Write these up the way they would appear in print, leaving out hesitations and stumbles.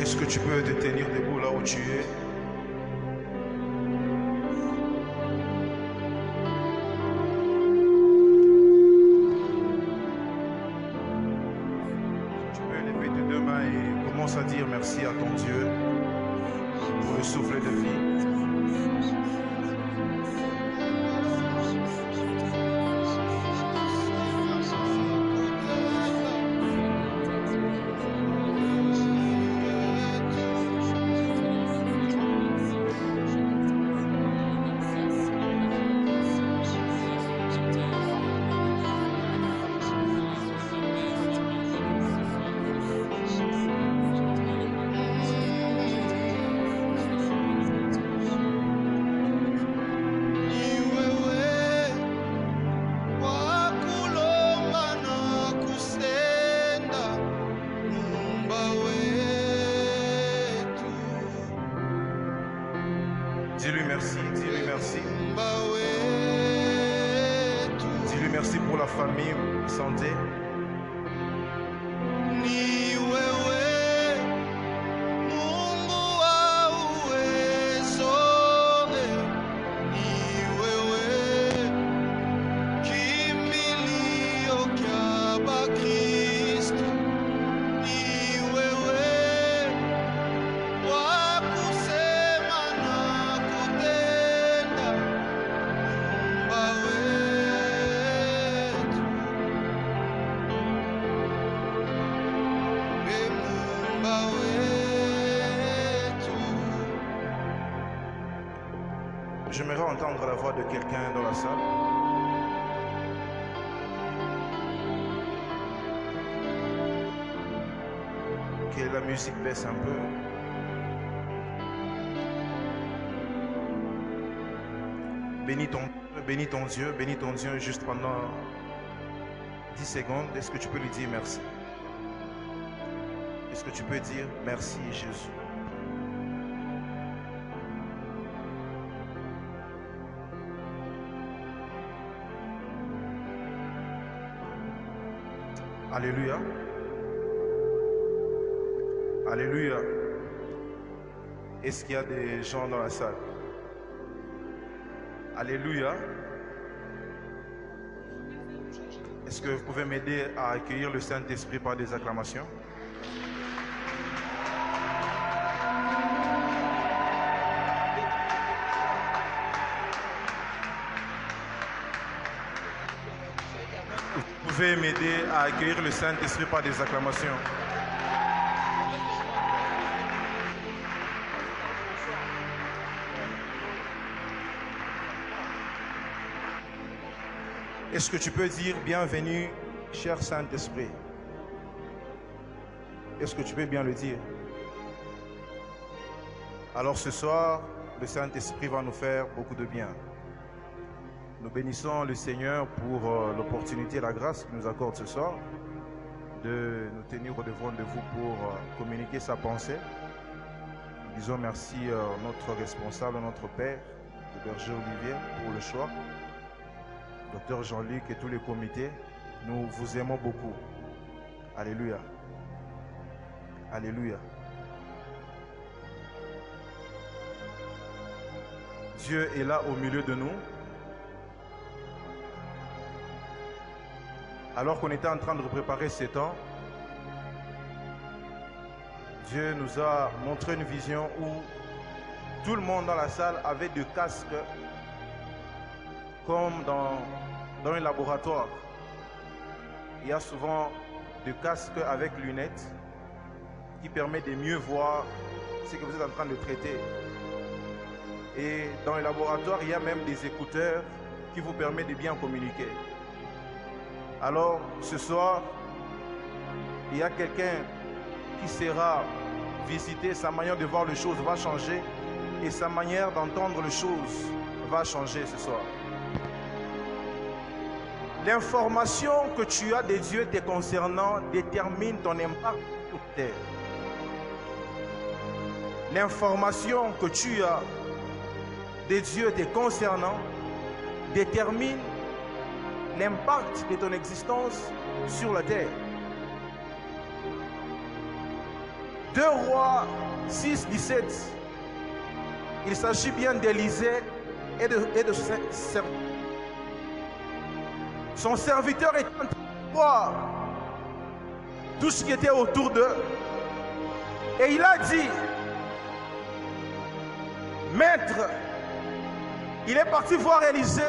Est-ce que tu peux te tenir debout là où tu es? Tu peux lever tes deux mains et commence à dire merci à ton Dieu pour le souffle de vie. Dis-lui merci, dis-lui merci. Dis-lui merci pour la famille, santé. J'aimerais entendre la voix de quelqu'un dans la salle. Que la musique baisse un peu. Bénis ton Dieu juste pendant 10 secondes. Est-ce que tu peux lui dire merci? Est-ce que tu peux dire merci Jésus? Alléluia. Alléluia. Est-ce qu'il y a des gens dans la salle? Alléluia. Est-ce que vous pouvez m'aider à accueillir le Saint-Esprit par des acclamations? Vous pouvez m'aider à accueillir le Saint-Esprit par des acclamations. Est-ce que tu peux dire bienvenue, cher Saint-Esprit? Est-ce que tu peux bien le dire? Alors ce soir, le Saint-Esprit va nous faire beaucoup de bien. Nous bénissons le Seigneur pour l'opportunité et la grâce qu'il nous accorde ce soir de nous tenir au devant de vous pour communiquer sa pensée. Nous disons merci à notre responsable, à notre Père, le berger Olivier, pour le choix. Docteur Jean-Luc et tous les comités, nous vous aimons beaucoup. Alléluia. Alléluia. Dieu est là au milieu de nous. Alors qu'on était en train de préparer ces temps, Dieu nous a montré une vision où tout le monde dans la salle avait des casques comme dans un laboratoire. Il y a souvent des casques avec lunettes qui permettent de mieux voir ce que vous êtes en train de traiter. Et dans le laboratoire, il y a même des écouteurs qui vous permettent de bien communiquer. Alors, ce soir, il y a quelqu'un qui sera visité, sa manière de voir les choses va changer et sa manière d'entendre les choses va changer ce soir. L'information que tu as de Dieu te concernant détermine ton impact sur terre. L'information que tu as de Dieu te concernant détermine l'impact de ton existence sur la terre. 2 Rois 6, 17. Il s'agit bien d'Élisée et de son serviteur est en train de voir tout ce qui était autour d'eux. Et il a dit, maître, il est parti voir Élisée.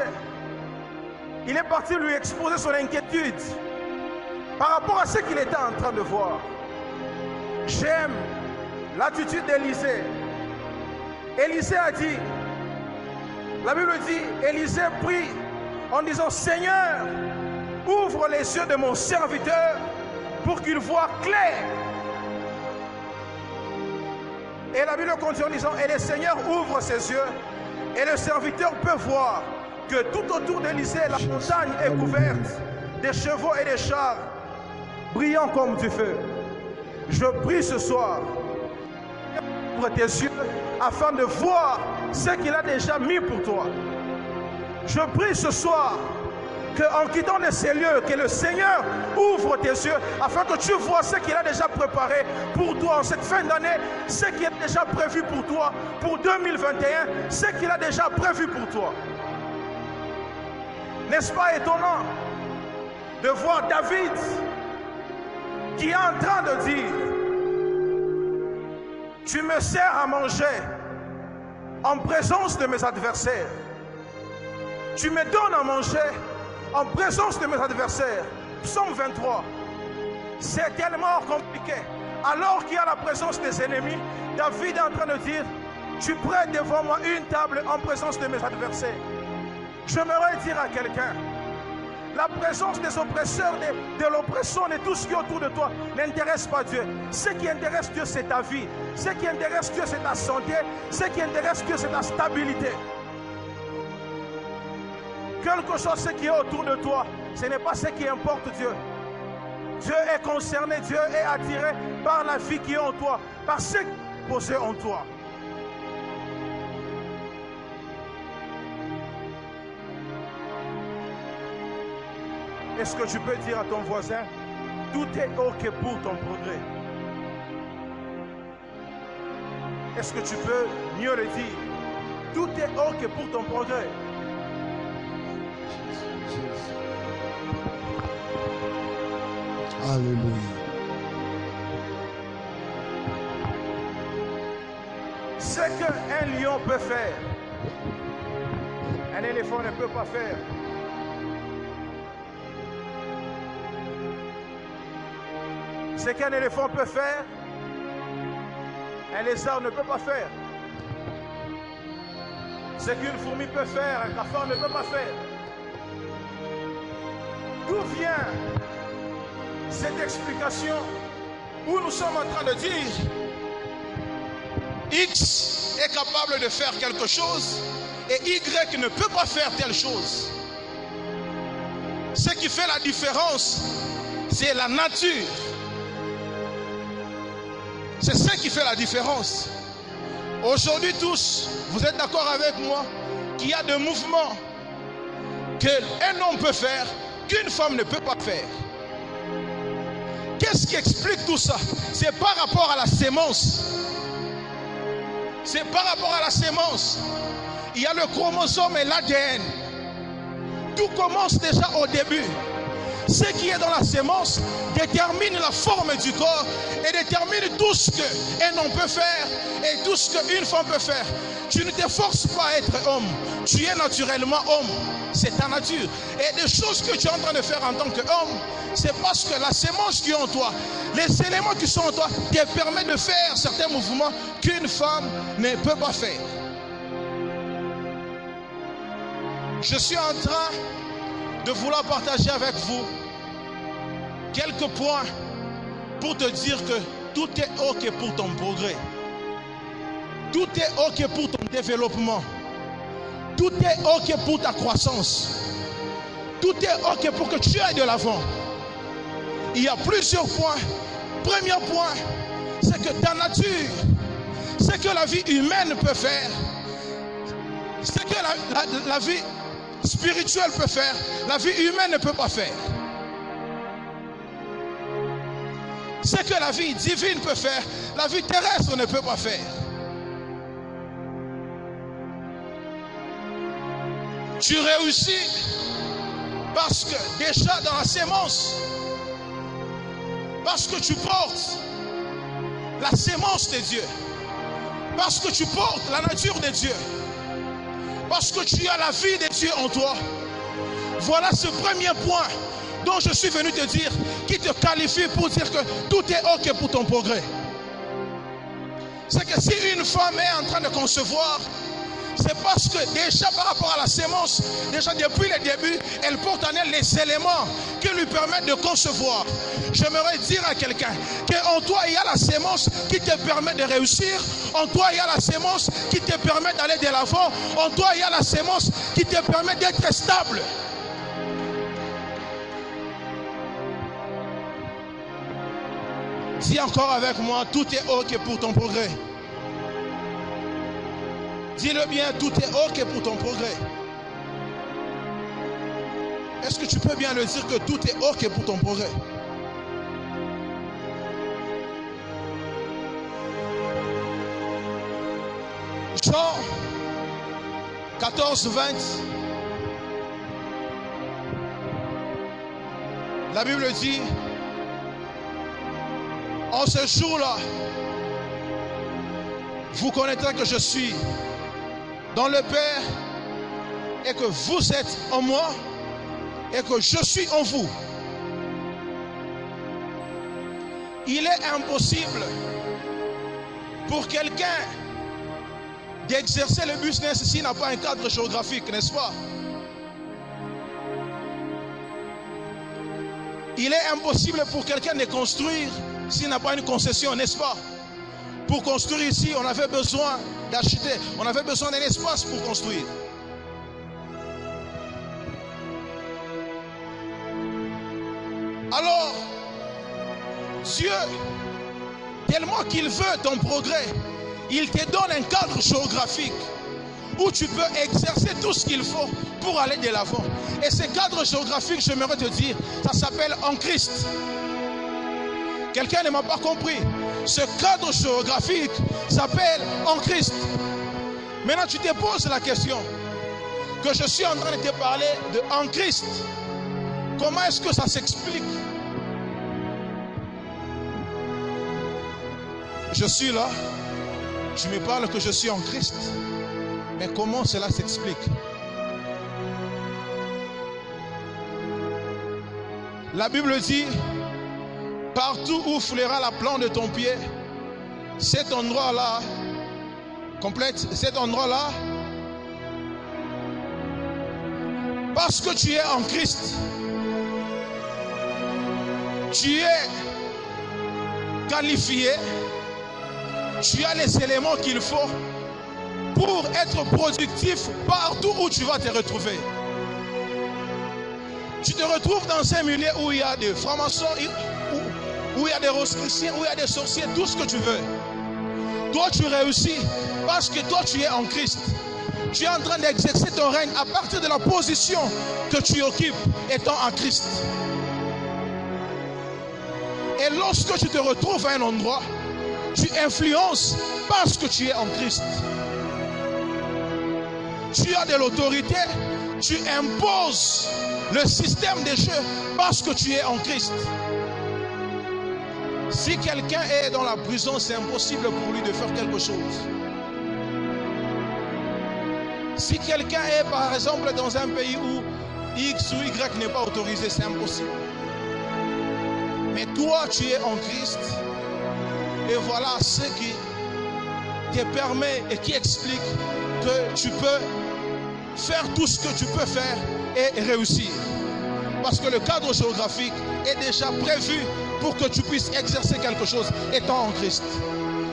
Il est parti lui exposer son inquiétude par rapport à ce qu'il était en train de voir. J'aime l'attitude d'Élisée. Élisée a dit, la Bible dit, Élisée prie en disant, Seigneur, ouvre les yeux de mon serviteur pour qu'il voie clair. Et la Bible continue en disant, et le Seigneur ouvre ses yeux, et le serviteur peut voir que tout autour d'Élisée, la montagne est couverte des chevaux et des chars, brillants comme du feu. Je prie ce soir, ouvre tes yeux afin de voir ce qu'il a déjà mis pour toi. Je prie ce soir qu'en quittant de ces lieux, que le Seigneur ouvre tes yeux afin que tu vois ce qu'il a déjà préparé pour toi en cette fin d'année, ce qui est déjà prévu pour toi pour 2021, ce qu'il a déjà prévu pour toi. N'est-ce pas étonnant de voir David qui est en train de dire, tu me sers à manger en présence de mes adversaires. Tu me donnes à manger en présence de mes adversaires. Psaume 23. C'est tellement compliqué. Alors qu'il y a la présence des ennemis, David est en train de dire, tu prêtes devant moi une table en présence de mes adversaires. J'aimerais dire à quelqu'un, la présence des oppresseurs, de l'oppression, de tout ce qui est autour de toi n'intéresse pas Dieu. Ce qui intéresse Dieu, c'est ta vie. Ce qui intéresse Dieu, c'est ta santé. Ce qui intéresse Dieu, c'est ta stabilité. Quelque chose ce qui est autour de toi, ce n'est pas ce qui importe Dieu. Dieu est concerné, Dieu est attiré par la vie qui est en toi, par ce qui est posé en toi. Est-ce que tu peux dire à ton voisin, tout est OK pour ton progrès? Est-ce que tu peux mieux le dire? Tout est OK pour ton progrès. Alléluia. Ce qu'un lion peut faire, un éléphant ne peut pas faire. Ce qu'un éléphant peut faire, un lézard ne peut pas faire. Ce qu'une fourmi peut faire, un cafard ne peut pas faire. D'où vient cette explication où nous sommes en train de dire X est capable de faire quelque chose et Y ne peut pas faire telle chose? Ce qui fait la différence, c'est la nature. C'est ce qui fait la différence. Aujourd'hui tous, vous êtes d'accord avec moi qu'il y a des mouvements qu'un homme peut faire, qu'une femme ne peut pas faire. Qu'est-ce qui explique tout ça? C'est par rapport à la sémence. C'est par rapport à la sémence. Il y a le chromosome et l'ADN. Tout commence déjà au début. Ce qui est dans la sémence détermine la forme du corps et détermine tout ce qu'un homme peut faire et tout ce qu'une femme peut faire. Tu ne te forces pas à être homme. Tu es naturellement homme. C'est ta nature. Et des choses que tu es en train de faire en tant qu'homme, c'est parce que la sémence qui est en toi, les éléments qui sont en toi, te permettent de faire certains mouvements qu'une femme ne peut pas faire. Je suis en train de vouloir partager avec vous quelques points pour te dire que tout est OK pour ton progrès. Tout est OK pour ton développement. Tout est OK pour ta croissance. Tout est OK pour que tu ailles de l'avant. Il y a plusieurs points. Premier point, c'est que ta nature, ce que la vie humaine peut faire, ce que la vie spirituelle peut faire, la vie humaine ne peut pas faire. Ce que la vie divine peut faire, la vie terrestre ne peut pas faire. Tu réussis parce que déjà dans la sémence, parce que tu portes la sémence de Dieu, parce que tu portes la nature de Dieu, parce que tu as la vie de Dieu en toi. Voilà ce premier point dont je suis venu te dire, qui te qualifie pour dire que tout est ok pour ton progrès. C'est que si une femme est en train de concevoir, c'est parce que déjà par rapport à la sémence, déjà depuis le début, elle porte en elle les éléments qui lui permettent de concevoir. J'aimerais dire à quelqu'un qu'en toi il y a la sémence qui te permet de réussir, en toi il y a la sémence qui te permet d'aller de l'avant, en toi il y a la sémence qui te permet d'être stable. Dis encore avec moi, tout est ok pour ton progrès. Dis-le bien, tout est ok pour ton progrès. Est-ce que tu peux bien le dire que tout est ok pour ton progrès? Jean 14, 20. La Bible dit, en ce jour-là, vous connaîtrez que je suis dans le Père et que vous êtes en moi et que je suis en vous. Il est impossible pour quelqu'un d'exercer le business s'il n'a pas un cadre géographique, n'est-ce pas? Il est impossible pour quelqu'un de construire s'il n'a pas une concession, n'est-ce pas? Pour construire ici, on avait besoin d'acheter, on avait besoin d'un espace pour construire. Alors, Dieu, tellement qu'il veut ton progrès, il te donne un cadre géographique où tu peux exercer tout ce qu'il faut pour aller de l'avant. Et ce cadre géographique, j'aimerais te dire, ça s'appelle en Christ. Quelqu'un ne m'a pas compris. Ce cadre géographique s'appelle en Christ. Maintenant, tu te poses la question que je suis en train de te parler de en Christ. Comment est-ce que ça s'explique? Je suis là, je me parle que je suis en Christ. Mais comment cela s'explique? La Bible dit, partout où foulera la plante de ton pied, cet endroit-là, complète, cet endroit-là, parce que tu es en Christ, tu es qualifié, tu as les éléments qu'il faut pour être productif partout où tu vas te retrouver. Tu te retrouves dans un milieu où il y a des francs-maçons, où il y a des rosicruciens, où il y a des sorciers, tout ce que tu veux. Toi, tu réussis parce que toi, tu es en Christ. Tu es en train d'exercer ton règne à partir de la position que tu occupes étant en Christ. Et lorsque tu te retrouves à un endroit, tu influences parce que tu es en Christ. Tu as de l'autorité, tu imposes le système des jeux parce que tu es en Christ. Si quelqu'un est dans la prison, c'est impossible pour lui de faire quelque chose. Si quelqu'un est par exemple dans un pays où X ou Y n'est pas autorisé, c'est impossible. Mais toi, tu es en Christ. Et voilà ce qui te permet et qui explique que tu peux faire tout ce que tu peux faire et réussir. Parce que le cadre géographique est déjà prévu pour que tu puisses exercer quelque chose étant en Christ.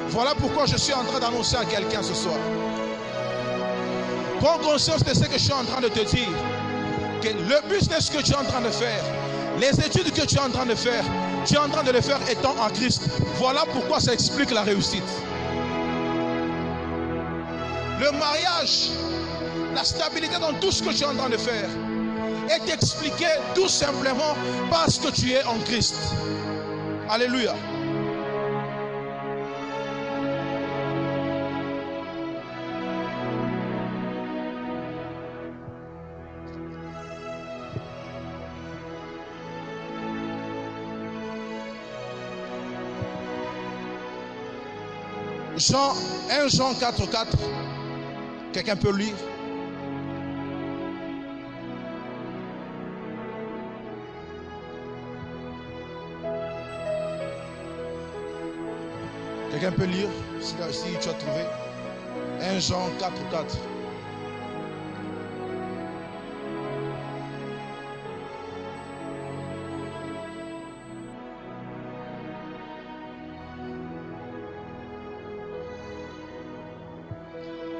Voilà pourquoi je suis en train d'annoncer à quelqu'un ce soir. Prends conscience de ce que je suis en train de te dire. Que le business que tu es en train de faire, les études que tu es en train de faire, tu es en train de le faire étant en Christ. Voilà pourquoi ça explique la réussite. Le mariage, la stabilité dans tout ce que tu es en train de faire est expliqué tout simplement parce que tu es en Christ. Alléluia. 1 Jean 4,4. Quelqu'un peut lire? Quelqu'un peut lire si tu as trouvé? 1 Jean 4,4.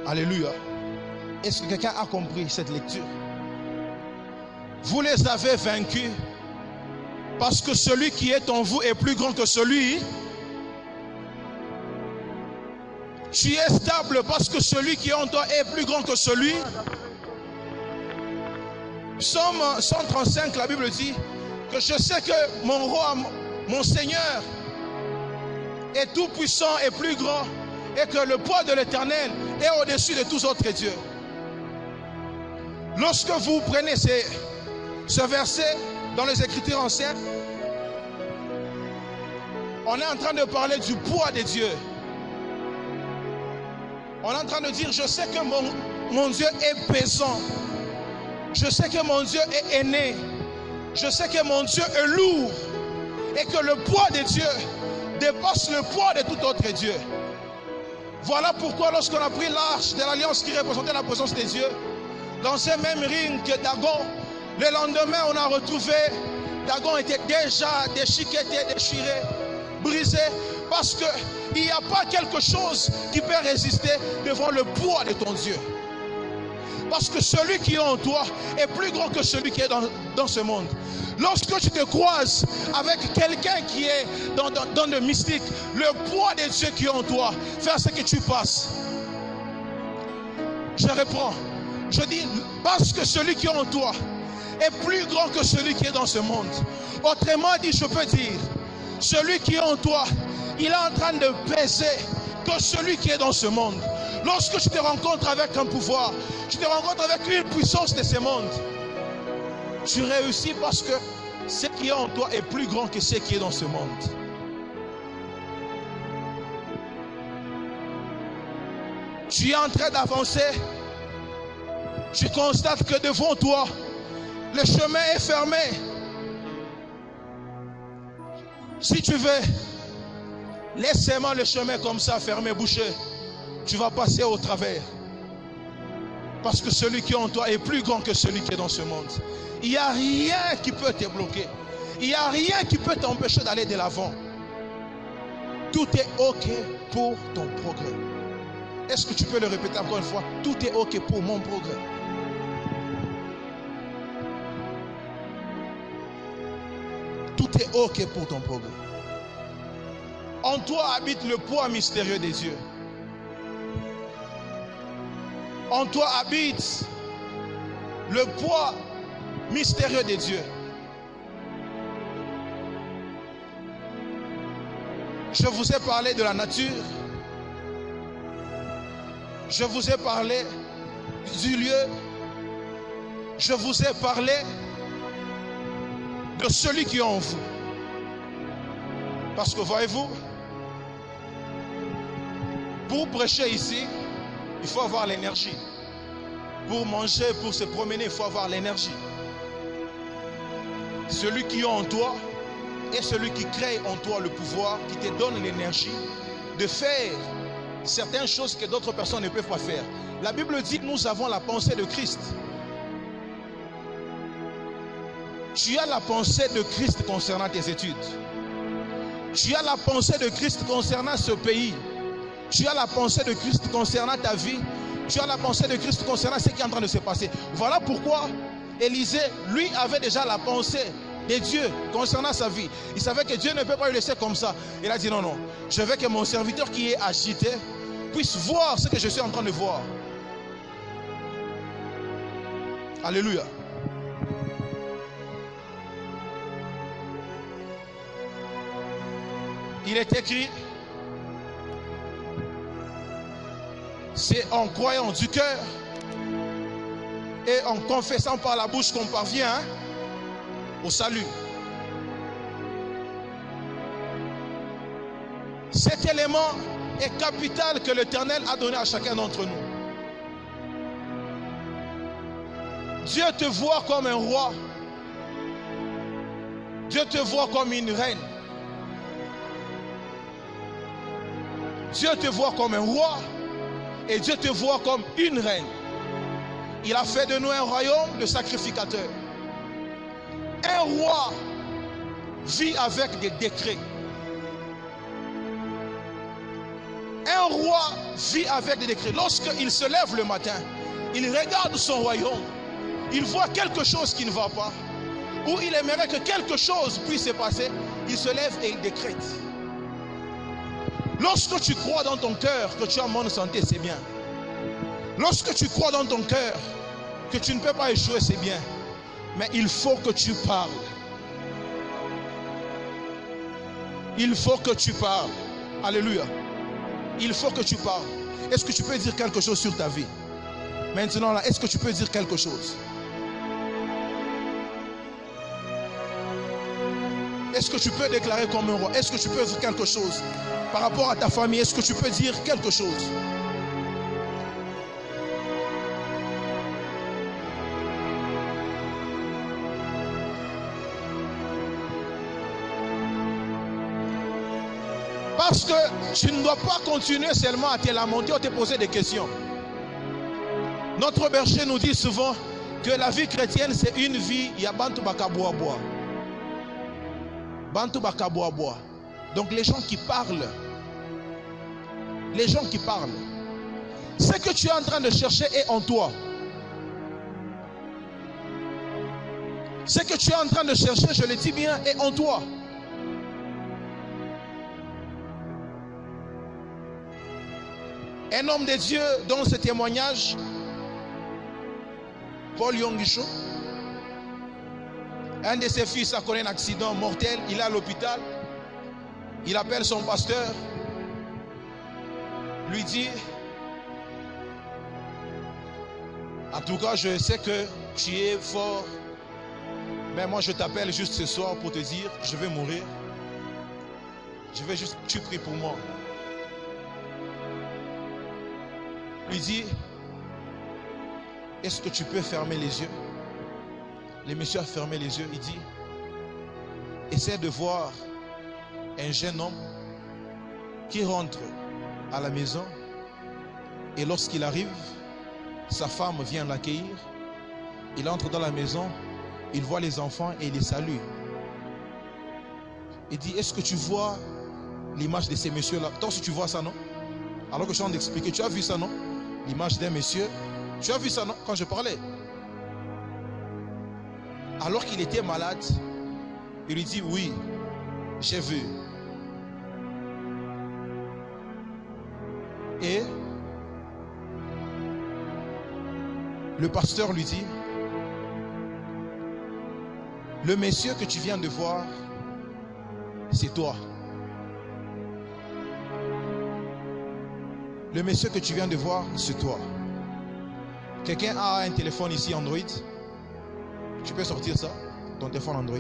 Alléluia. Est-ce que quelqu'un a compris cette lecture? Vous les avez vaincus parce que celui qui est en vous est plus grand que celui. Tu es stable parce que celui qui est en toi est plus grand que celui. Psaume 135, la Bible dit que je sais que mon roi, mon Seigneur est tout puissant et plus grand, et que le poids de l'Éternel est au-dessus de tous autres dieux. Lorsque vous prenez ce verset dans les Écritures anciennes, on est en train de parler du poids des dieux. On est en train de dire, je sais que mon Dieu est pesant. Je sais que mon Dieu est aîné. Je sais que mon Dieu est lourd. Et que le poids des dieux dépasse le poids de tout autre Dieu. Voilà pourquoi lorsqu'on a pris l'arche de l'alliance qui représentait la présence des dieux, dans ce même ring que Dagon, le lendemain on a retrouvé, Dagon était déjà déchiqueté, déchiré, brisé, parce qu'il n'y a pas quelque chose qui peut résister devant le poids de ton Dieu. Parce que celui qui est en toi est plus grand que celui qui est dans ce monde. Lorsque tu te croises avec quelqu'un qui est dans le mystique, le poids de Dieu qui est en toi fait ce que tu passes. Je reprends. Je dis, parce que celui qui est en toi est plus grand que celui qui est dans ce monde. Autrement dit, je peux dire, celui qui est en toi, il est en train de peser que celui qui est dans ce monde. Lorsque tu te rencontres avec un pouvoir, tu te rencontres avec une puissance de ce monde, tu réussis parce que ce qui est en toi est plus grand que ce qui est dans ce monde. Tu es en train d'avancer, tu constates que devant toi, le chemin est fermé. Si tu veux, laisse seulement le chemin comme ça, fermé, bouché. Tu vas passer au travers. Parce que celui qui est en toi est plus grand que celui qui est dans ce monde. Il n'y a rien qui peut te bloquer. Il n'y a rien qui peut t'empêcher d'aller de l'avant. Tout est OK pour ton progrès. Est-ce que tu peux le répéter encore une fois? Tout est OK pour mon progrès. Tout est OK pour ton progrès. En toi habite le poids mystérieux des dieux. En toi habite le poids mystérieux des dieux. Je vous ai parlé de la nature. Je vous ai parlé du lieu. Je vous ai parlé de celui qui est en vous. Parce que voyez-vous, pour prêcher ici, il faut avoir l'énergie. Pour manger, pour se promener, il faut avoir l'énergie. Celui qui est en toi est celui qui crée en toi le pouvoir, qui te donne l'énergie de faire certaines choses que d'autres personnes ne peuvent pas faire. La Bible dit que nous avons la pensée de Christ. Tu as la pensée de Christ concernant tes études. Tu as la pensée de Christ concernant ce pays. Tu as la pensée de Christ concernant ta vie. Tu as la pensée de Christ concernant ce qui est en train de se passer. Voilà pourquoi Élisée, lui, avait déjà la pensée de Dieu concernant sa vie. Il savait que Dieu ne peut pas le laisser comme ça. Il a dit non, non. Je veux que mon serviteur qui est agité puisse voir ce que je suis en train de voir. Alléluia. Il est écrit, c'est en croyant du cœur et en confessant par la bouche qu'on parvient au salut. Cet élément et capital que l'Éternel a donné à chacun d'entre nous. Dieu te voit comme un roi. Dieu te voit comme une reine. Dieu te voit comme un roi et Dieu te voit comme une reine. Il a fait de nous un royaume de sacrificateurs. Un roi vit avec des décrets. Un roi vit avec des décrets. Lorsqu'il se lève le matin, il regarde son royaume. Il voit quelque chose qui ne va pas, ou il aimerait que quelque chose puisse se passer. Il se lève et il décrète. Lorsque tu crois dans ton cœur que tu as bonne santé, c'est bien. Lorsque tu crois dans ton cœur que tu ne peux pas échouer, c'est bien. Mais il faut que tu parles. Il faut que tu parles. Alléluia. Il faut que tu parles. Est-ce que tu peux dire quelque chose sur ta vie? Maintenant là, est-ce que tu peux dire quelque chose? Est-ce que tu peux déclarer comme un roi? Est-ce que tu peux dire quelque chose par rapport à ta famille? Est-ce que tu peux dire quelque chose? Parce que tu ne dois pas continuer seulement à te lamenter ou te poser des questions. Notre berger nous dit souvent que la vie chrétienne, c'est une vie, il y a Bantu Bakaboaboa. Bantu Bakaboaboa. Donc les gens qui parlent, ce que tu es en train de chercher est en toi. Ce que tu es en train de chercher, je le dis bien, est en toi. Un homme de Dieu dans ce témoignage, Paul Yongisho, un de ses fils a connu un accident mortel, il est à l'hôpital, il appelle son pasteur, lui dit, en tout cas je sais que tu es fort, mais moi je t'appelle juste ce soir pour te dire, je vais mourir, je vais juste que tu pries pour moi. Lui dit, est-ce que tu peux fermer les yeux? Le monsieur a fermé les yeux. Il dit, essaie de voir un jeune homme qui rentre à la maison et lorsqu'il arrive, sa femme vient l'accueillir. Il entre dans la maison, il voit les enfants et il les salue. Il dit, est-ce que tu vois l'image de ces messieurs-là? Toi aussi tu vois ça, non? Alors que je suis en train d'expliquer, tu as vu ça, non? L'image d'un monsieur, tu as vu ça, non? Quand je parlais. Alors qu'il était malade, il lui dit, oui, j'ai vu. Et le pasteur lui dit, le monsieur que tu viens de voir, c'est toi. Le monsieur que tu viens de voir, c'est toi. Quelqu'un a un téléphone ici Android? Tu peux sortir ça, ton téléphone Android.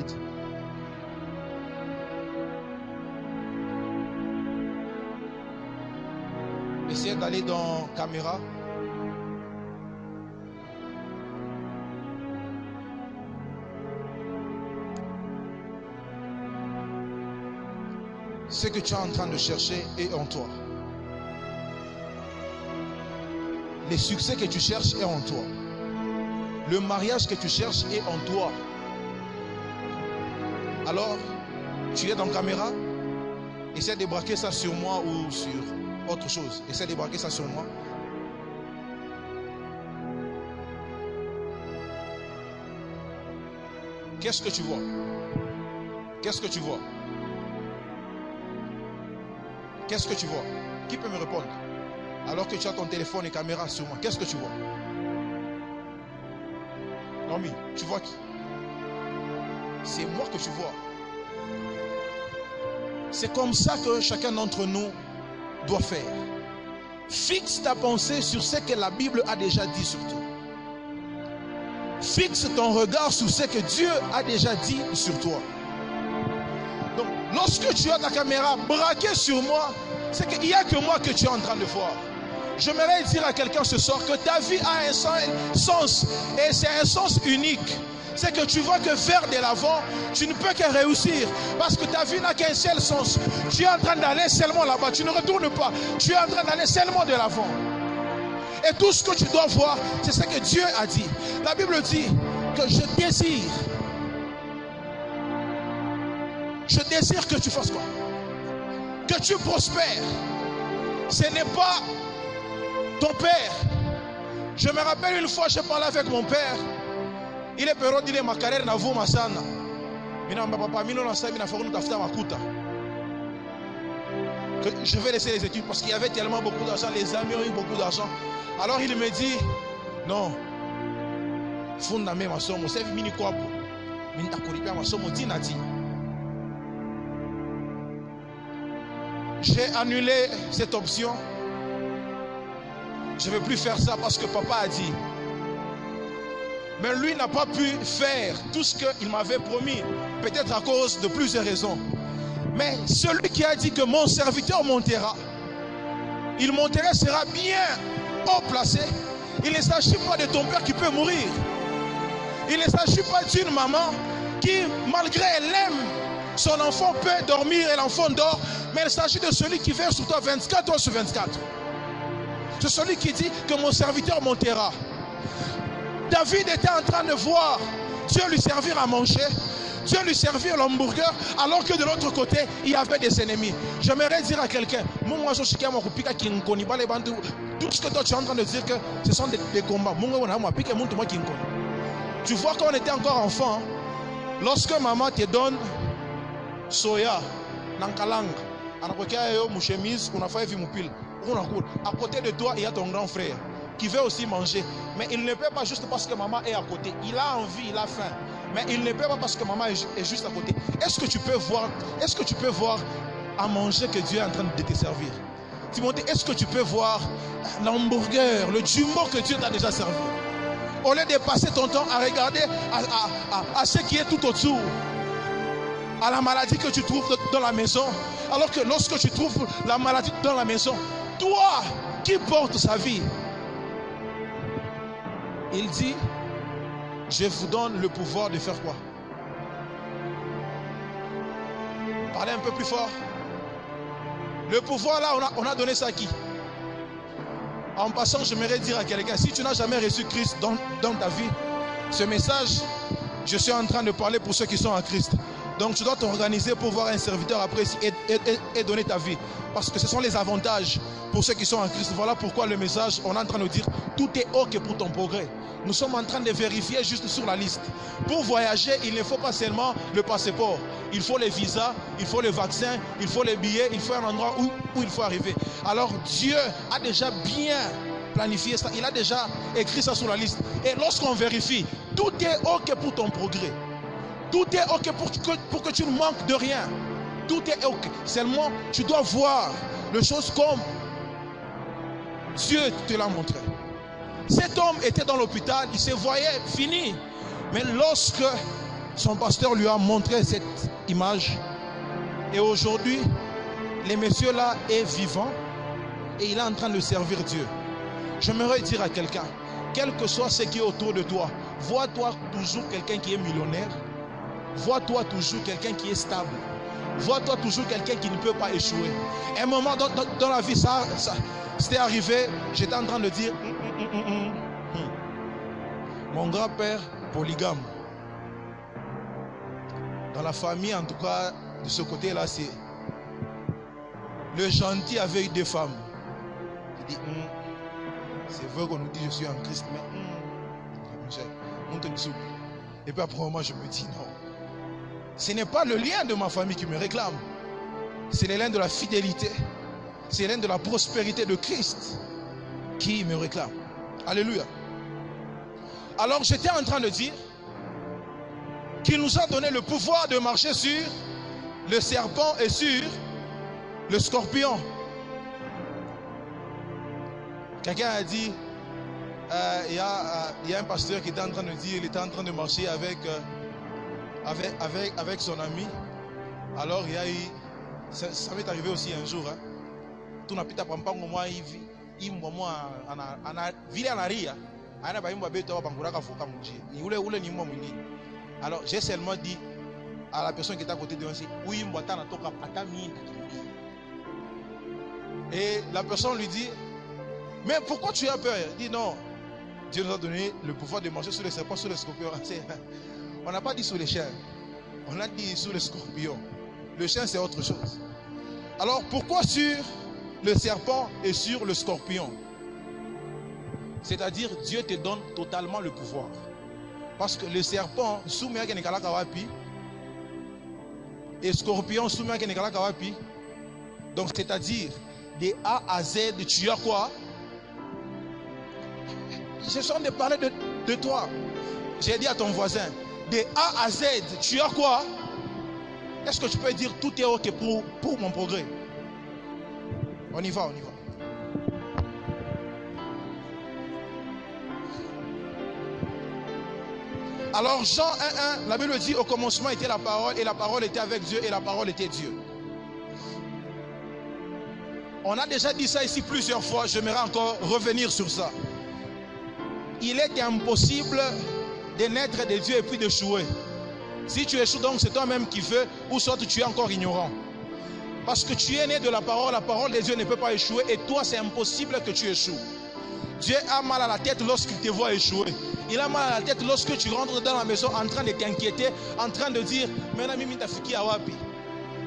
Essayez d'aller dans caméra. Ce que tu es en train de chercher est en toi. Le succès que tu cherches est en toi. Le mariage que tu cherches est en toi. Alors, tu es dans la caméra. Essaie de braquer ça sur moi ou sur autre chose. Essaie de braquer ça sur moi. Qu'est-ce que tu vois? Qu'est-ce que tu vois? Qu'est-ce que tu vois? Qui peut me répondre? Alors que tu as ton téléphone et caméra sur moi, qu'est-ce que tu vois? Nomi, tu vois qui? C'est moi que tu vois. C'est comme ça que chacun d'entre nous doit faire. Fixe ta pensée sur ce que la Bible a déjà dit sur toi. Fixe ton regard sur ce que Dieu a déjà dit sur toi. Donc, Lorsque tu as ta caméra braquée sur moi, c'est qu'il n'y a que moi que tu es en train de voir. J'aimerais dire à quelqu'un ce soir que ta vie a un sens, et c'est un sens unique. C'est que tu vois que vers de l'avant, tu ne peux que réussir. Parce que ta vie n'a qu'un seul sens. Tu es en train d'aller seulement là-bas. Tu ne retournes pas. Tu es en train d'aller seulement de l'avant. Et tout ce que tu dois voir, c'est ce que Dieu a dit. La Bible dit que je désire que tu fasses quoi? Que tu prospères. Ce n'est pas ton père. Je me rappelle une fois, je parlais avec mon père. Il est période de ma carrière na vous masana. Je vais laisser les études parce qu'il y avait tellement beaucoup d'argent, les amis ont eu beaucoup d'argent. Alors il me dit non. J'ai annulé cette option. Je ne vais plus faire ça parce que papa a dit. Mais lui n'a pas pu faire tout ce qu'il m'avait promis, peut-être à cause de plusieurs raisons. Mais celui qui a dit que mon serviteur montera, il montera, sera bien haut placé. Il ne s'agit pas de ton père qui peut mourir. Il ne s'agit pas d'une maman qui, malgré elle aime son enfant, peut dormir et l'enfant dort. Mais il s'agit de celui qui veille sur toi 24 heures sur 24. C'est celui qui dit que mon serviteur montera. David était en train de voir Dieu lui servir à manger, Dieu lui servir l'hamburger, alors que de l'autre côté, il y avait des ennemis. J'aimerais dire à quelqu'un, tout ce que toi tu es en train de dire que ce sont des combats. Tu vois quand on était encore enfant, lorsque maman te donne soya, nankalang, à côté de toi, il y a ton grand frère qui veut aussi manger. Mais il ne peut pas juste parce que maman est à côté. Il a envie, il a faim. Mais il ne peut pas parce que maman est juste à côté. Est-ce que tu peux voir à manger que Dieu est en train de te servir? Timothée, est-ce que tu peux voir l'hamburger, le jumbo que Dieu t'a déjà servi? Au lieu de passer ton temps à regarder à ce qui est tout autour, à la maladie que tu trouves dans la maison, alors que lorsque tu trouves la maladie dans la maison, toi qui portes sa vie, il dit, je vous donne le pouvoir de faire quoi? Parlez un peu plus fort. Le pouvoir là, on a donné ça à qui? En passant, j'aimerais dire à quelqu'un, si tu n'as jamais reçu Christ dans ta vie, ce message, je suis en train de parler pour ceux qui sont en Christ. Donc tu dois t'organiser pour voir un serviteur après et donner ta vie. Parce que ce sont les avantages pour ceux qui sont en Christ. Voilà pourquoi le message, on est en train de dire, tout est OK pour ton progrès. Nous sommes en train de vérifier juste sur la liste. Pour voyager, il ne faut pas seulement le passeport. Il faut les visas, il faut le vaccin, il faut les billets, il faut un endroit où il faut arriver. Alors Dieu a déjà bien planifié ça. Il a déjà écrit ça sur la liste. Et lorsqu'on vérifie, tout est OK pour ton progrès. Tout est OK pour que tu ne manques de rien. Tout est OK. Seulement, tu dois voir les choses comme Dieu te l'a montré. Cet homme était dans l'hôpital, il se voyait fini. Mais lorsque son pasteur lui a montré cette image, et aujourd'hui, le monsieur là est vivant et il est en train de servir Dieu. J'aimerais dire à quelqu'un, quel que soit ce qui est autour de toi, vois-toi toujours quelqu'un qui est millionnaire. Vois-toi toujours quelqu'un qui est stable. Vois-toi toujours quelqu'un qui ne peut pas échouer. Un moment dans la vie, ça c'était arrivé, j'étais en train de dire, mon grand-père, polygame. Dans la famille, en tout cas, de ce côté-là, c'est le gentil avait eu deux femmes. Je dis, c'est vrai qu'on nous dit je suis en Christ, mais et puis après moi, je me dis non. Ce n'est pas le lien de ma famille qui me réclame. C'est le lien de la fidélité. C'est le lien de la prospérité de Christ qui me réclame. Alléluia. Alors j'étais en train de dire qu'il nous a donné le pouvoir de marcher sur le serpent et sur le scorpion. Quelqu'un a dit, il y a un pasteur qui était en train de dire, il était en train de marcher avec son ami. Alors il y a eu, ça m'est arrivé aussi un jour, hein. Tout n'a pas pampango moi hivi, imbo moi ana vile anaria, ana ba imbo beto bangura ka foka munji. Ule ni mwa mwingine. Alors j'ai seulement dit à la personne qui est à côté de moi, oui, imbo atana toka ata minta. Et la personne lui dit, mais pourquoi tu as peur? Il dit non, Dieu nous a donné le pouvoir de marcher sur les serpents, sur les scorpions. On n'a pas dit sur les chiens, on a dit sur les scorpions. Le chien c'est autre chose. Alors pourquoi sur le serpent et sur le scorpion? C'est-à-dire Dieu te donne totalement le pouvoir. Parce que le serpent, soumet à Kenikala Kawapi, et scorpion, soumet à Kenikala Kawapi. Donc c'est-à-dire de A à Z, tu as quoi? Ce sont de parler de toi. J'ai dit à ton voisin, de A à Z, tu as quoi? Est-ce que tu peux dire tout est ok pour mon progrès? On y va, on y va. Alors Jean 1:1, la Bible dit au commencement était la parole et la parole était avec Dieu et la parole était Dieu. On a déjà dit ça ici plusieurs fois, j'aimerais encore revenir sur ça. Il est impossible de naître de Dieu et puis d'échouer. Si tu échoues donc c'est toi-même qui veux, ou soit tu es encore ignorant. Parce que tu es né de la parole de Dieu ne peut pas échouer et toi c'est impossible que tu échoues. Dieu a mal à la tête lorsqu'il te voit échouer. Il a mal à la tête lorsque tu rentres dans la maison en train de t'inquiéter, en train de dire,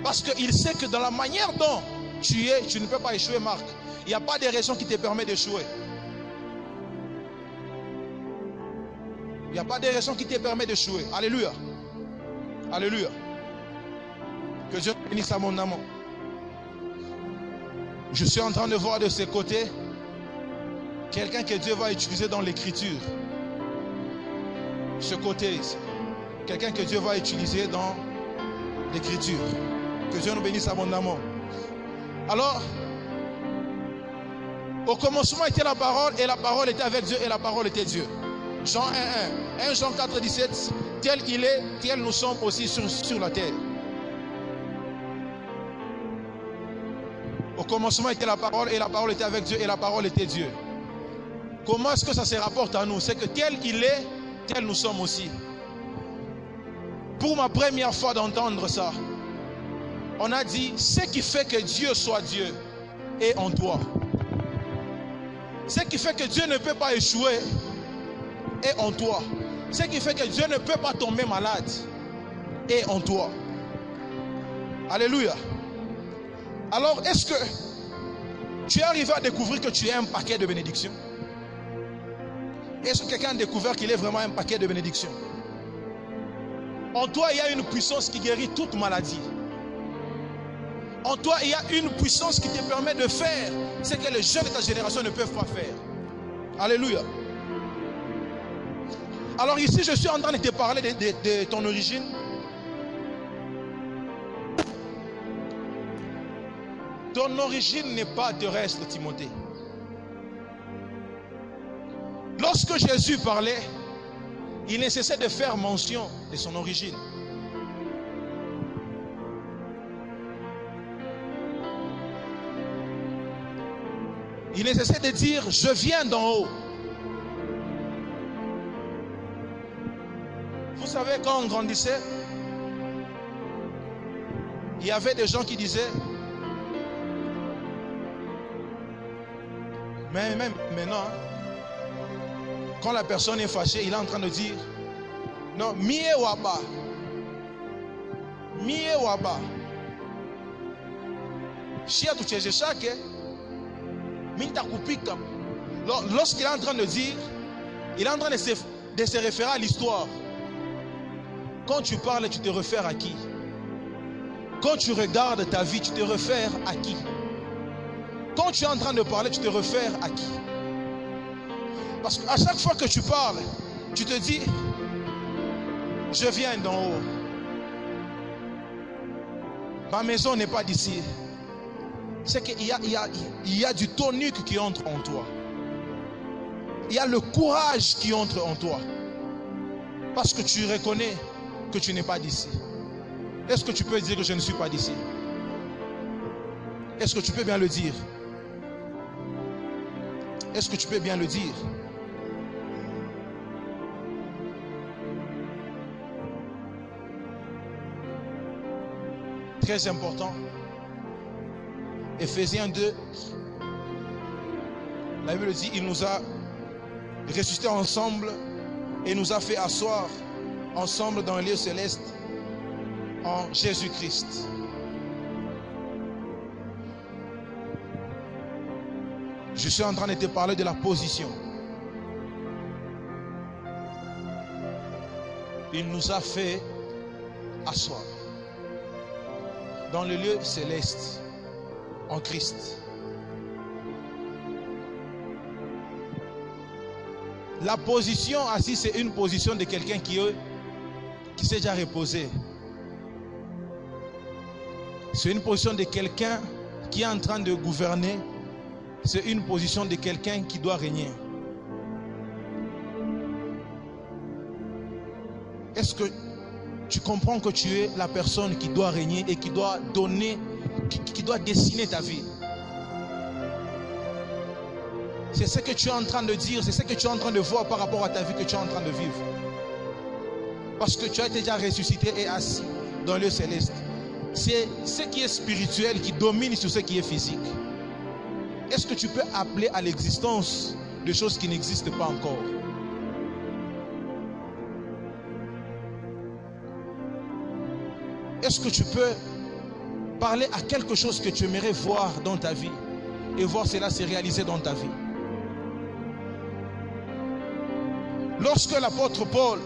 parce qu'il sait que dans la manière dont tu es, tu ne peux pas échouer, Marc. Il n'y a pas de raison qui te permet d'échouer. Il n'y a pas de raison qui te permet d'échouer. Alléluia. Alléluia. Que Dieu bénisse abondamment. Je suis en train de voir de ce côté quelqu'un que Dieu va utiliser dans l'écriture. Ce côté, quelqu'un que Dieu va utiliser dans l'écriture. Que Dieu nous bénisse abondamment. Alors, au commencement était la parole et la parole était avec Dieu et la parole était Dieu. Jean 1:1, 1 Jean 4:17, tel il est, tel nous sommes aussi sur la terre. Au commencement était la parole et la parole était avec Dieu et la parole était Dieu. Comment est-ce que ça se rapporte à nous? C'est que tel il est, tel nous sommes aussi. Pour ma première fois d'entendre ça, on a dit, ce qui fait que Dieu soit Dieu est en toi. Ce qui fait que Dieu ne peut pas échouer est en toi. Ce qui fait que Dieu ne peut pas tomber malade est en toi. Alléluia. Alors, est-ce que tu es arrivé à découvrir que tu es un paquet de bénédictions? Est-ce que quelqu'un a découvert qu'il est vraiment un paquet de bénédictions? En toi, il y a une puissance qui guérit toute maladie. En toi, il y a une puissance qui te permet de faire ce que les jeunes de ta génération ne peuvent pas faire. Alléluia. Alors ici, je suis en train de te parler de ton origine. Ton origine n'est pas terrestre, Timothée. Lorsque Jésus parlait, il ne cessait de faire mention de son origine. Il ne cessait de dire, je viens d'en haut. Vous savez, quand on grandissait, il y avait des gens qui disaient, mais même maintenant, quand la personne est fâchée, il est en train de dire, non, mie waba. Mie waba. Chia tu tcheje chake. Lorsqu'il est en train de dire, il est en train de se référer à l'histoire. Quand tu parles, tu te réfères à qui? Quand tu regardes ta vie, tu te réfères à qui? Quand tu es en train de parler, tu te réfères à qui? Parce qu'à chaque fois que tu parles, tu te dis, je viens d'en haut. Ma maison n'est pas d'ici. C'est qu'il y a du tonique qui entre en toi. Il y a le courage qui entre en toi. Parce que tu reconnais que tu n'es pas d'ici. Est-ce que tu peux dire que je ne suis pas d'ici? Est-ce que tu peux bien le dire? Est-ce que tu peux bien le dire? Très important. Éphésiens 2. La Bible dit, il nous a ressuscités ensemble et nous a fait asseoir ensemble dans les lieux célestes en Jésus-Christ. Je suis en train de te parler de la position. Il nous a fait asseoir dans le lieu céleste en Christ. La position assise, c'est une position de quelqu'un qui s'est déjà reposé. C'est une position de quelqu'un qui est en train de gouverner. C'est une position de quelqu'un qui doit régner. Est-ce que tu comprends que tu es la personne qui doit régner et qui doit donner, qui doit dessiner ta vie? C'est ce que tu es en train de dire, c'est ce que tu es en train de voir par rapport à ta vie que tu es en train de vivre. Parce que tu as été déjà ressuscité et assis dans le céleste. C'est ce qui est spirituel qui domine sur ce qui est physique. Est-ce que tu peux appeler à l'existence des choses qui n'existent pas encore? Est-ce que tu peux parler à quelque chose que tu aimerais voir dans ta vie et voir cela se réaliser dans ta vie? Lorsque l'apôtre Paul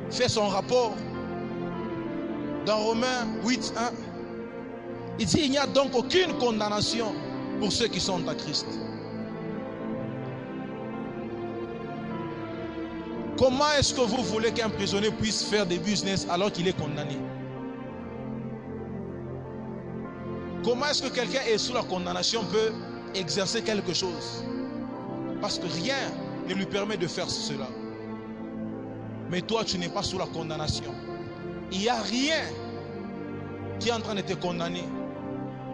fait son rapport dans Romains 8, 1, il dit, il n'y a donc aucune condamnation pour ceux qui sont à Christ. Comment est-ce que vous voulez qu'un prisonnier puisse faire des business alors qu'il est condamné? Comment est-ce que quelqu'un est sous la condamnation peut exercer quelque chose? Parce que rien ne lui permet de faire cela. Mais toi, tu n'es pas sous la condamnation. Il n'y a rien qui est en train de te condamner.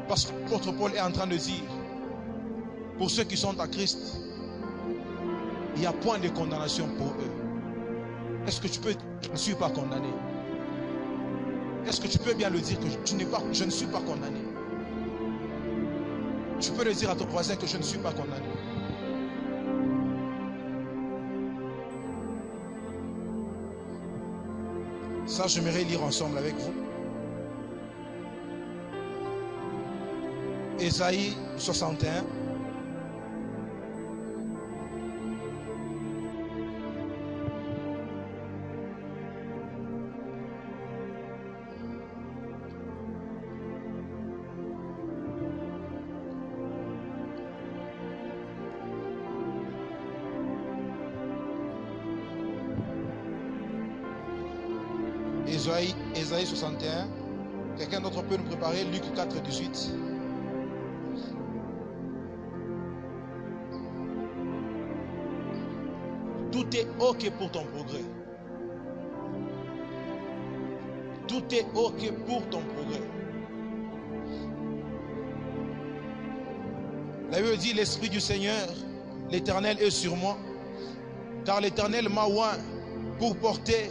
Parce que l'apôtre Paul est en train de dire, pour ceux qui sont à Christ, il n'y a point de condamnation pour eux. Est-ce que tu peux dire, je ne suis pas condamné? Est-ce que tu peux bien le dire que je ne suis pas condamné? Tu peux le dire à ton voisin que je ne suis pas condamné. Ça, j'aimerais lire ensemble avec vous. Ésaïe 61. Ésaïe 61. Quelqu'un d'autre peut nous préparer Luc 4, 18. Tout est OK pour ton progrès. Tout est OK pour ton progrès. La Bible dit, l'Esprit du Seigneur, l'Éternel est sur moi, car l'Éternel m'a oint pour porter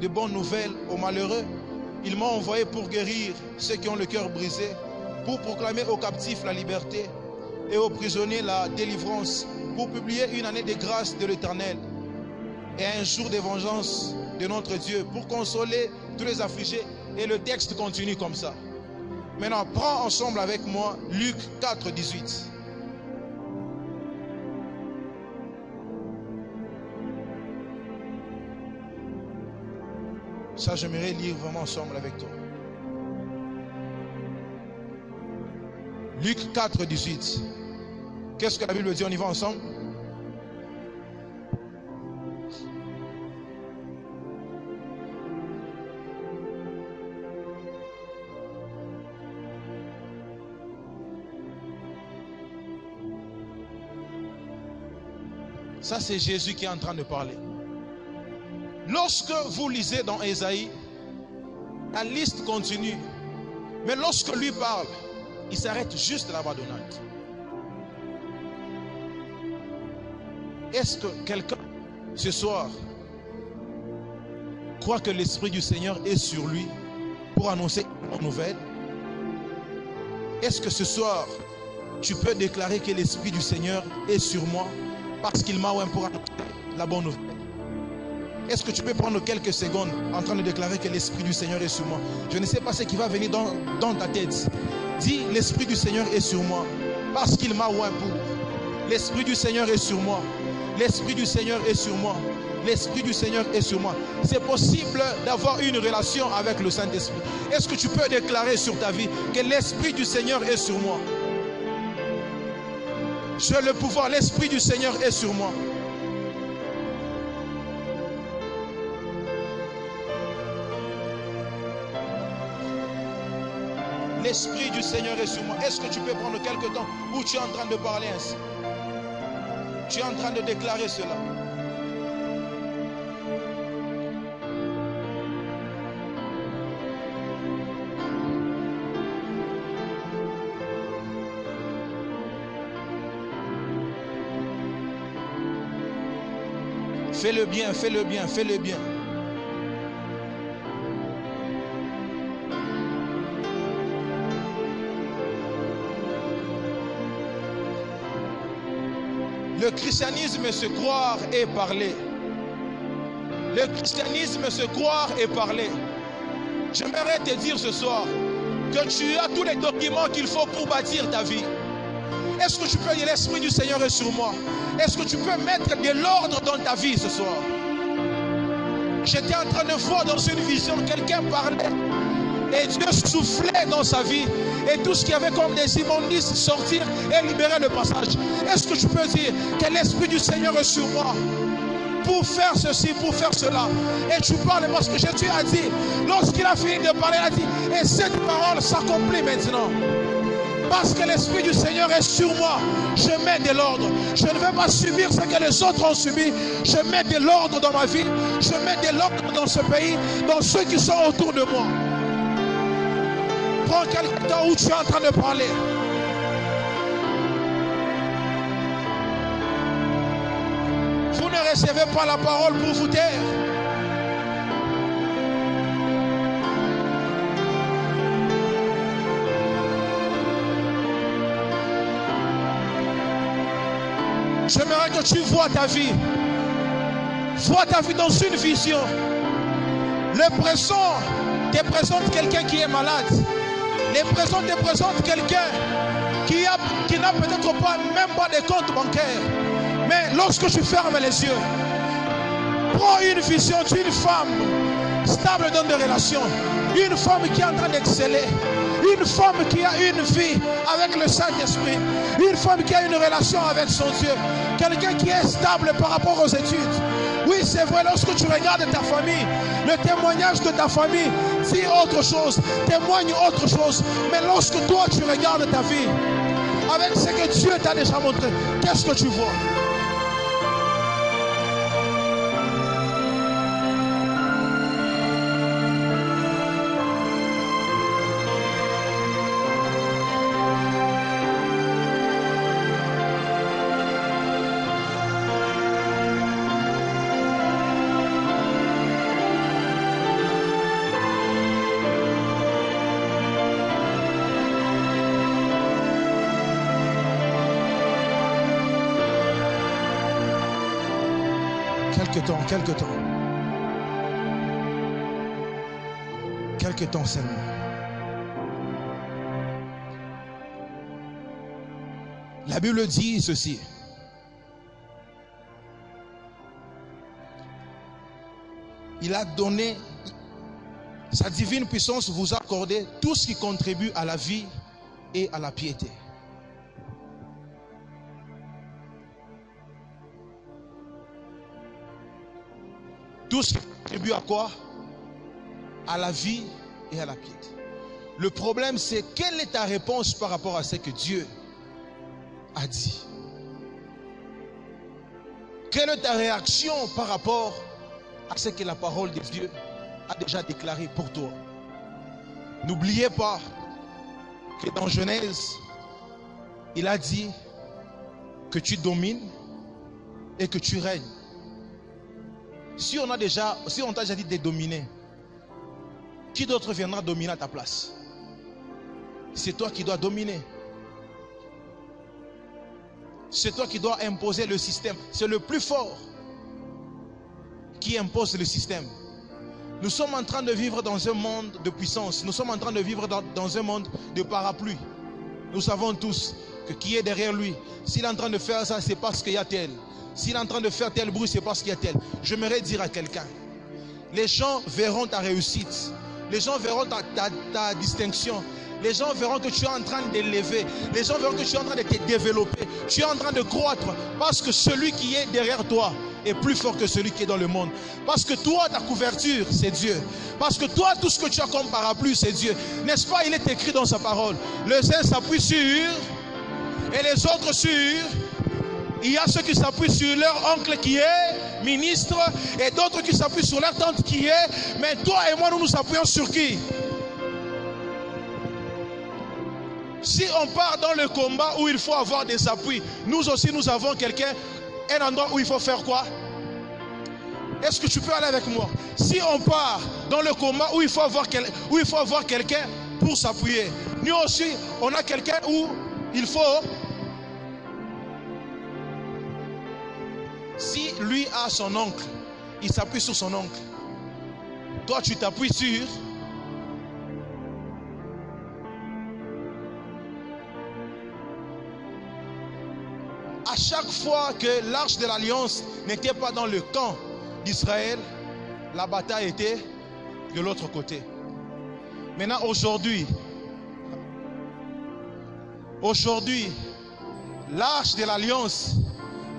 de bonnes nouvelles aux malheureux. Il m'a envoyé pour guérir ceux qui ont le cœur brisé, pour proclamer aux captifs la liberté et aux prisonniers la délivrance, pour publier une année de grâce de l'Éternel et un jour de vengeance de notre Dieu, pour consoler tous les affligés. Et le texte continue comme ça. Maintenant, prends ensemble avec moi Luc 4, 18. Ça, j'aimerais lire vraiment ensemble avec toi. Luc 4, 18. Qu'est-ce que la Bible dit? On y va ensemble? Ça, c'est Jésus qui est en train de parler. Lorsque vous lisez dans Ésaïe, La liste continue. Mais lorsque lui parle, il s'arrête juste là-bas, Donald. Est-ce que quelqu'un, ce soir, croit que l'Esprit du Seigneur est sur lui pour annoncer une bonne nouvelle? Est-ce que ce soir, tu peux déclarer que l'Esprit du Seigneur est sur moi parce qu'il m'a oint pour annoncer la bonne nouvelle? Est-ce que tu peux prendre quelques secondes en train de déclarer que l'Esprit du Seigneur est sur moi? Je ne sais pas ce qui va venir dans ta tête. Dis, l'Esprit du Seigneur est sur moi parce qu'il m'a oint pour. L'Esprit du Seigneur est sur moi. L'Esprit du Seigneur est sur moi. L'Esprit du Seigneur est sur moi. C'est possible d'avoir une relation avec le Saint-Esprit. Est-ce que tu peux déclarer sur ta vie que l'Esprit du Seigneur est sur moi? J'ai le pouvoir, l'Esprit du Seigneur est sur moi. L'Esprit du Seigneur est sur moi. Est-ce que tu peux prendre quelque temps où tu es en train de parler ainsi? Tu es en train de déclarer cela. Fais-le bien, fais-le bien, fais-le bien. Le christianisme, c'est croire et parler. Le christianisme, c'est croire et parler. J'aimerais te dire ce soir que tu as tous les documents qu'il faut pour bâtir ta vie. Est-ce que tu peux dire l'Esprit du Seigneur est sur moi? Est-ce que tu peux mettre de l'ordre dans ta vie ce soir? J'étais en train de voir dans une vision, quelqu'un parlait et Dieu soufflait dans sa vie et tout ce qu'il y avait comme des immondices sortir et libérer le passage. Est-ce que tu peux dire que l'Esprit du Seigneur est sur moi pour faire ceci, pour faire cela? Et tu parles parce que Jésus a dit, lorsqu'il a fini de parler, il a dit, et cette parole s'accomplit maintenant. Parce que l'Esprit du Seigneur est sur moi, je mets de l'ordre. Je ne vais pas subir ce que les autres ont subi. Je mets de l'ordre dans ma vie. Je mets de l'ordre dans ce pays, dans ceux qui sont autour de moi. Prends quelque temps où tu es en train de parler. Vous ne recevez pas la parole pour vous taire. J'aimerais que tu vois ta vie. Vois ta vie dans une vision. Le présent te présente quelqu'un qui est malade. Le présent te présente quelqu'un qui n'a peut-être pas, même pas de compte bancaire. Mais lorsque tu fermes les yeux, prends une vision d'une femme stable dans des relations. Une femme qui est en train d'exceller. Une femme qui a une vie avec le Saint-Esprit. Une femme qui a une relation avec son Dieu. Quelqu'un qui est stable par rapport aux études. Oui, c'est vrai, lorsque tu regardes ta famille, le témoignage de ta famille dit autre chose, témoigne autre chose. Mais lorsque toi, tu regardes ta vie, avec ce que Dieu t'a déjà montré, qu'est-ce que tu vois? Quelques temps seulement. La Bible dit ceci. Il a donné, sa divine puissance vous a accordé tout ce qui contribue à la vie et à la piété. Tout ce qui contribue à quoi? À la vie et à la piété. Le problème, c'est quelle est ta réponse par rapport à ce que Dieu a dit? Quelle est ta réaction par rapport à ce que la parole de Dieu a déjà déclaré pour toi? N'oubliez pas que dans Genèse, il a dit que tu domines et que tu règnes. Si on t'a déjà dit de dominer, qui d'autre viendra dominer à ta place? C'est toi qui dois dominer. C'est toi qui dois imposer le système. C'est le plus fort qui impose le système. Nous sommes en train de vivre dans un monde de puissance. Nous sommes en train de vivre dans un monde de parapluie. Nous savons tous que qui est derrière lui, s'il est en train de faire ça, c'est parce qu'il y a tel. S'il est en train de faire tel bruit, c'est parce qu'il y a tel. J'aimerais dire à quelqu'un, les gens verront ta réussite. Les gens verront ta distinction. Les gens verront que tu es en train d'élever. Les gens verront que tu es en train de te développer. Tu es en train de croître. Parce que celui qui est derrière toi est plus fort que celui qui est dans le monde. Parce que toi, ta couverture, c'est Dieu. Parce que toi, tout ce que tu as comme parapluie, c'est Dieu. N'est-ce pas? Il est écrit dans sa parole. Les uns s'appuient sur et les autres sur. Il y a ceux qui s'appuient sur leur oncle qui est ministre et d'autres qui s'appuient sur leur tante qui est. Mais toi et moi, nous nous appuyons sur qui? Si on part dans le combat où il faut avoir des appuis, nous aussi nous avons quelqu'un, un endroit où il faut faire quoi? Est-ce que tu peux aller avec moi? Si on part dans le combat où il faut avoir quelqu'un pour s'appuyer, nous aussi on a quelqu'un où il faut. Si lui a son oncle, il s'appuie sur son oncle. Toi tu t'appuies sur. À chaque fois que l'arche de l'alliance n'était pas dans le camp d'Israël, la bataille était de l'autre côté. Maintenant, aujourd'hui, l'arche de l'alliance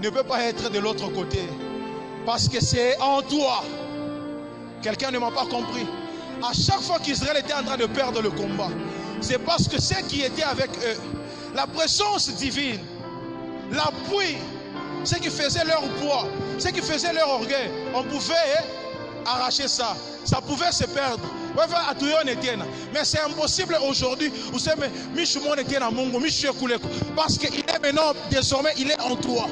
ne peut pas être de l'autre côté. Parce que c'est en toi. Quelqu'un ne m'a pas compris. À chaque fois qu'Israël était en train de perdre le combat, c'est parce que ceux qui étaient avec eux, la présence divine, l'appui, ceux qui faisaient leur poids, ceux qui faisaient leur orgueil, on pouvait arracher ça. Ça pouvait se perdre. Mais c'est impossible aujourd'hui. Vous savez, parce qu'il est maintenant, désormais, il est en toi.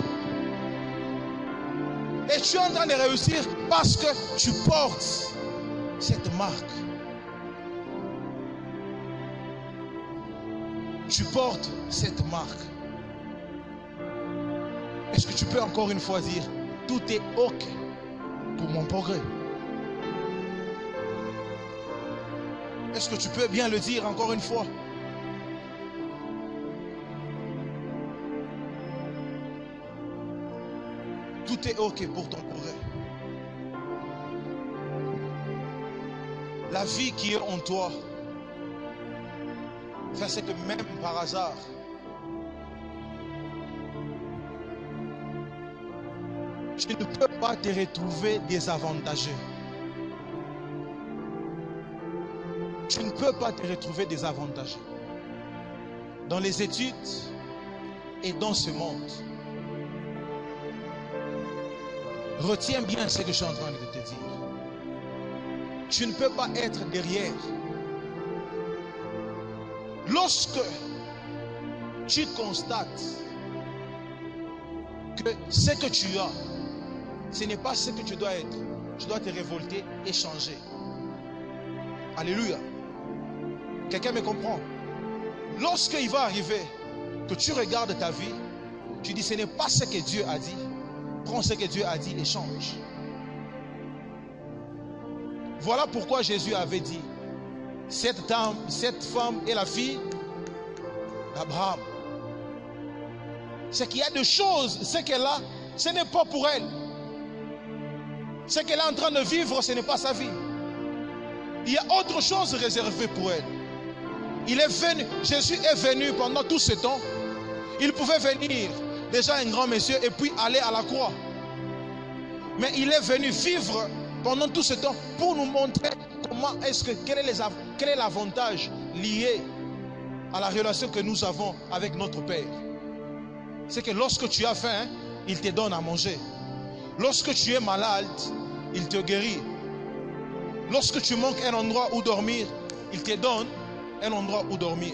Et tu es en train de réussir parce que tu portes cette marque. Tu portes cette marque. Est-ce que tu peux encore une fois dire, tout est OK pour mon progrès? Est-ce que tu peux bien le dire encore une fois? Tout est OK pour ton progrès. La vie qui est en toi, c'est que même par hasard, tu ne peux pas te retrouver désavantagé. Tu ne peux pas te retrouver désavantagé. Dans les études et dans ce monde. Retiens bien ce que je suis en train de te dire. Tu ne peux pas être derrière. Lorsque tu constates que ce que tu as, ce n'est pas ce que tu dois être, tu dois te révolter et changer. Alléluia. Quelqu'un me comprend? Lorsqu'il va arriver que tu regardes ta vie, tu dis ce n'est pas ce que Dieu a dit. Prends ce que Dieu a dit et change. Voilà pourquoi Jésus avait dit, cette femme est la fille d'Abraham. C'est qu'il y a des choses, ce qu'elle a, ce n'est pas pour elle. Ce qu'elle est en train de vivre, ce n'est pas sa vie. Il y a autre chose réservée pour elle. Jésus est venu pendant tout ce temps. Il pouvait venir déjà un grand monsieur et puis aller à la croix. Mais il est venu vivre pendant tout ce temps pour nous montrer quel est l'avantage lié à la relation que nous avons avec notre Père. C'est que lorsque tu as faim, il te donne à manger. Lorsque tu es malade, il te guérit. Lorsque tu manques un endroit où dormir, il te donne un endroit où dormir.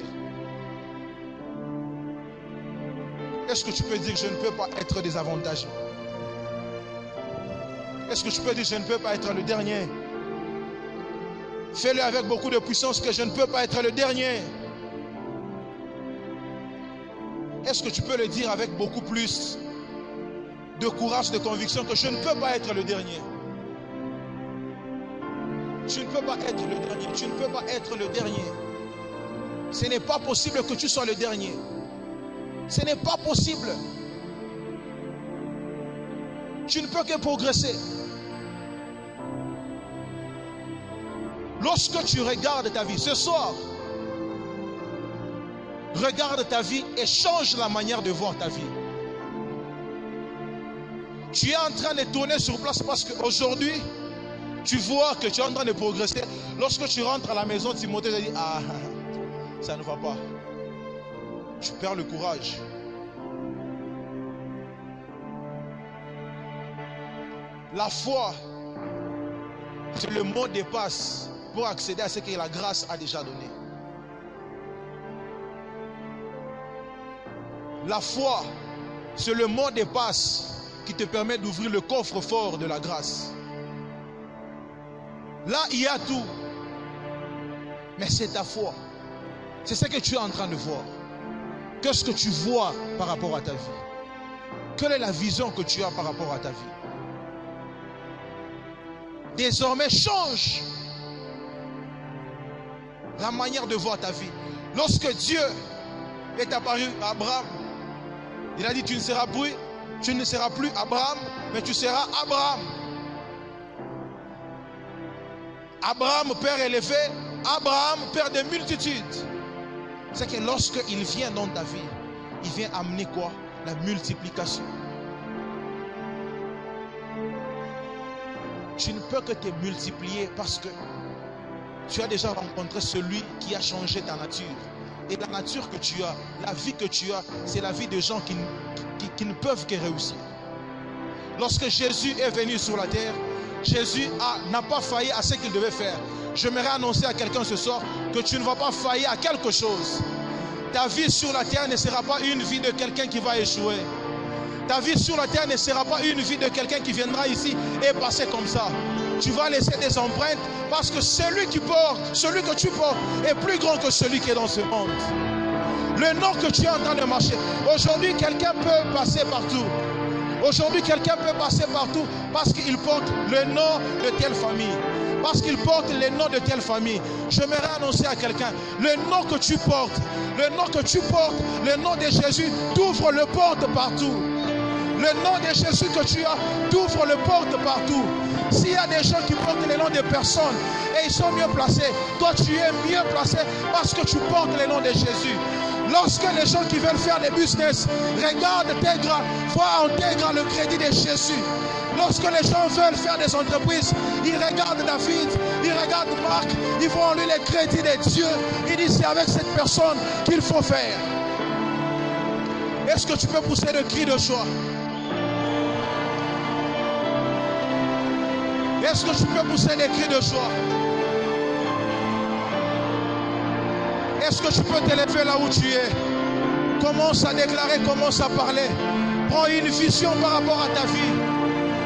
Est-ce que tu peux dire que je ne peux pas être désavantagé? Est-ce que tu peux dire que je ne peux pas être le dernier? Fais-le avec beaucoup de puissance que je ne peux pas être le dernier. Est-ce que tu peux le dire avec beaucoup plus de courage, de conviction que je ne peux pas être le dernier? Tu ne peux pas être le dernier. Tu ne peux pas être le dernier. Ce n'est pas possible que tu sois le dernier. Ce n'est pas possible. Tu ne peux que progresser. Lorsque tu regardes ta vie, ce soir, regarde ta vie et change la manière de voir ta vie. Tu es en train de tourner sur place parce qu'aujourd'hui, tu vois que tu es en train de progresser. Lorsque tu rentres à la maison, Timothée te dit, ah, ça ne va pas. Tu perds le courage. La foi, c'est le mot de passe pour accéder à ce que la grâce a déjà donné. La foi, c'est le mot de passe qui te permet d'ouvrir le coffre-fort de la grâce. Là, il y a tout. Mais c'est ta foi. C'est ce que tu es en train de voir. Qu'est-ce que tu vois par rapport à ta vie? Quelle est la vision que tu as par rapport à ta vie? Désormais, change la manière de voir ta vie. Lorsque Dieu est apparu à Abraham, il a dit, tu ne seras plus Abraham, mais tu seras Abraham. Abraham, père élevé, Abraham, père de multitudes. C'est que lorsqu'il vient dans ta vie, il vient amener quoi? La multiplication. Tu ne peux que te multiplier parce que tu as déjà rencontré celui qui a changé ta nature. Et la nature que tu as, la vie que tu as, c'est la vie de gens qui ne peuvent que réussir. Lorsque Jésus est venu sur la terre, Jésus n'a pas failli à ce qu'il devait faire. J'aimerais annoncer à quelqu'un ce soir que tu ne vas pas faillir à quelque chose. Ta vie sur la terre ne sera pas une vie de quelqu'un qui va échouer. Ta vie sur la terre ne sera pas une vie de quelqu'un qui viendra ici et passer comme ça. Tu vas laisser des empreintes parce que celui que tu portes est plus grand que celui qui est dans ce monde. Le nom que tu es en train de marcher. Aujourd'hui, quelqu'un peut passer partout. Aujourd'hui, quelqu'un peut passer partout parce qu'il porte le nom de telle famille. Parce qu'il porte le nom de telle famille. J'aimerais annoncer à quelqu'un, le nom que tu portes, le nom de Jésus t'ouvre le porte partout. Le nom de Jésus que tu as t'ouvre le porte partout. S'il y a des gens qui portent les noms de personnes et ils sont mieux placés, toi tu es mieux placé parce que tu portes le nom de Jésus. Lorsque les gens qui veulent faire des business regardent tes gras, voient en tes gras le crédit de Jésus. Lorsque les gens veulent faire des entreprises, ils regardent David, ils regardent Marc, ils voient en lui les crédits de Dieu. Ils disent c'est avec cette personne qu'il faut faire. Est-ce que tu peux pousser le cri de joie? Est-ce que tu peux pousser des cris de joie? Est-ce que tu peux t'élever là où tu es? Commence à déclarer, commence à parler. Prends une vision par rapport à ta vie.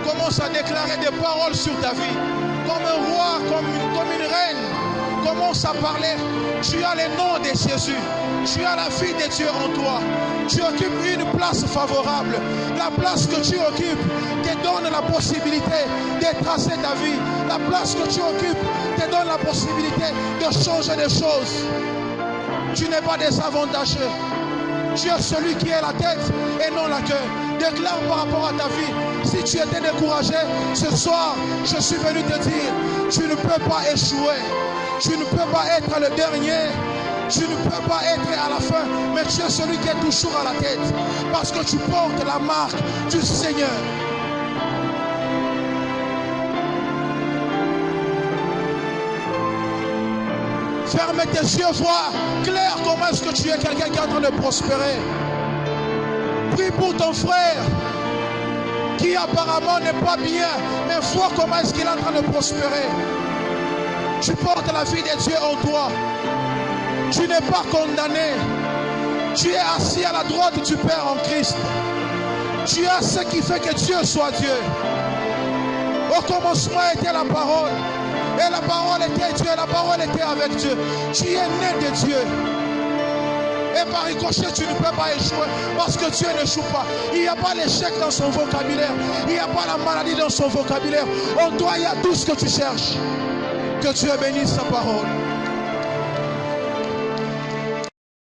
Commence à déclarer des paroles sur ta vie. Comme un roi, comme une reine. Commence à parler. Tu as le nom de Jésus. Tu as la vie de Dieu en toi. Tu occupes une place favorable. La place que tu occupes te donne la possibilité de tracer ta vie. La place que tu occupes te donne la possibilité de changer des choses. Tu n'es pas désavantagé. Tu es celui qui est la tête et non la queue. Déclare par rapport à ta vie. Si tu étais découragé, ce soir, je suis venu te dire, tu ne peux pas échouer. Tu ne peux pas être le dernier. Tu ne peux pas être à la fin, mais tu es celui qui est toujours à la tête. Parce que tu portes la marque du Seigneur. Ferme tes yeux, vois clair comment est-ce que tu es quelqu'un qui est en train de prospérer. Prie pour ton frère qui apparemment n'est pas bien, mais vois comment est-ce qu'il est en train de prospérer. Tu portes la vie de Dieu en toi. Tu n'es pas condamné. Tu es assis à la droite du Père en Christ. Tu as ce qui fait que Dieu soit Dieu. Au commencement était la parole. Et la parole était Dieu. La parole était avec Dieu. Tu es né de Dieu. Et par ricochet, tu ne peux pas échouer parce que Dieu n'échoue pas. Il n'y a pas l'échec dans son vocabulaire. Il n'y a pas la maladie dans son vocabulaire. En toi, il y a tout ce que tu cherches. Que Dieu bénisse sa parole.